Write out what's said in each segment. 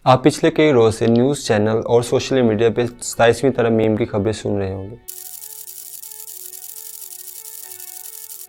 आप पिछले कई रोज से न्यूज़ चैनल और सोशल मीडिया पे 27वीं तरमीम की खबरें सुन रहे होंगे।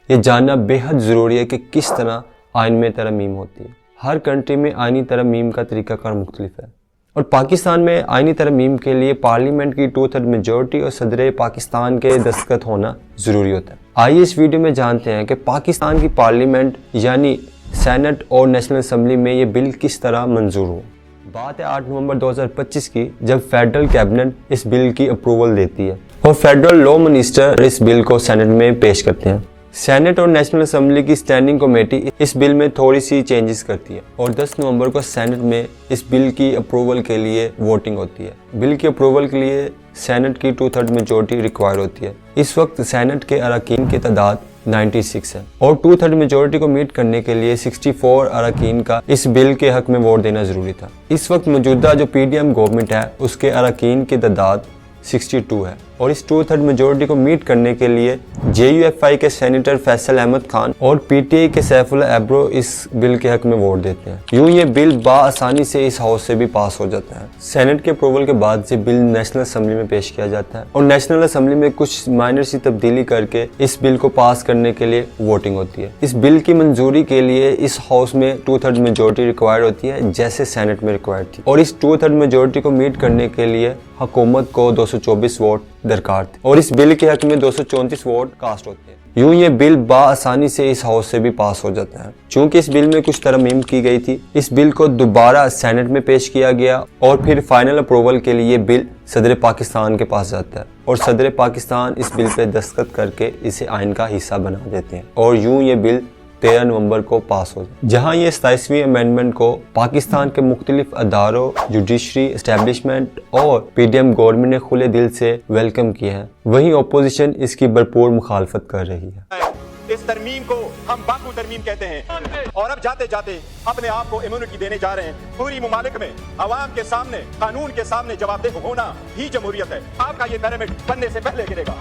ये जानना बेहद ज़रूरी है कि किस तरह आइन में तरमीम होती है। हर कंट्री में आइनी तरमीम का तरीकाकार मुख्तलिफ है और पाकिस्तान में आइनी तरमीम के लिए पार्लियामेंट की 2/3 मेजॉरिटी और सदर पाकिस्तान के दस्तखत होना ज़रूरी होता है। आइए इस वीडियो में जानते हैं कि पाकिस्तान की पार्लियामेंट यानी सेनेट और नेशनल असम्बली में ये बिल किस तरह मंजूर हुआ। बात है 8 नवंबर 2025 की, जब फेडरल कैबिनेट इस बिल की अप्रूवल देती है और फेडरल लॉ मिनिस्टर इस बिल को सेनेट में पेश करते हैं। सेनेट और नेशनल असम्बली की स्टैंडिंग कमेटी इस बिल में थोड़ी सी चेंजेस करती है और 10 नवंबर को सेनेट में इस बिल की अप्रूवल के लिए वोटिंग होती है। बिल की अप्रूवल के लिए सेनेट की 2/3 मेजॉरिटी रिक्वायर होती है। इस वक्त सेनेट के अरकान की तादाद 96 है और 2/3 मेजॉरिटी को मीट करने के लिए 64 अरकान का इस बिल के हक में वोट देना जरूरी था। इस वक्त मौजूदा जो PDM गवर्नमेंट है उसके अरकान की तादाद 62 है और इस 2/3 मेजॉरिटी को मीट करने के लिए JUFI के सेनेटर फैसल अहमद खान और PTI के सैफुल्लाह एब्रो इस बिल के हक में वोट देते हैं। यूं ये बिल बाआसानी से इस हाउस से भी पास हो जाता है। सेनेट के अप्रूवल के बाद से बिल नेशनल असम्बली में पेश किया जाता है और नेशनल असम्बली में कुछ माइनर सी तब्दीली करके इस बिल को पास करने के लिए वोटिंग होती है। इस बिल की मंजूरी के लिए इस हाउस में 2/3 मेजॉरिटी रिक्वायर्ड होती है जैसे सेनेट में रिक्वायर्ड थी और इस 2/3 मेजॉरिटी को मीट करने के लिए हुकूमत को 224 वोट दरकार थे और इस बिल के हक में 234 वोट कास्ट होते हैं। यूं ये बिल बाआसानी से इस हाउस से भी पास हो जाता है। चूंकि इस बिल में कुछ तरमीम की गई थी, इस बिल को दोबारा सेनेट में पेश किया गया और फिर फाइनल अप्रूवल के लिए बिल सदर पाकिस्तान के पास जाता है और सदर पाकिस्तान इस बिल पे दस्तखत करके इसे आइन का हिस्सा बना देते हैं और यूं ये बिल 13 नवंबर को पास हो जाए। जहां ये 27वीं अमेंडमेंट को पाकिस्तान के मुख्तलिफ अदारों, जुडिशरी एस्टेब्लिशमेंट और PDM गवर्नमेंट ने खुले दिल से वेलकम किया है, वहीं अपोजिशन इसकी भरपूर मुखालफत कर रही है। इस तरमीम को हम बाकू तरमीम कहते हैं और अब जाते जाते अपने आप को इम्यूनिटी देने जा रहे हैं। पूरी मुमालिक में अवाम के सामने, कानून के सामने जवाबदेह होना ही जमहूरियत है। आपका ये पिरामिड बनने से पहले गिरेगा।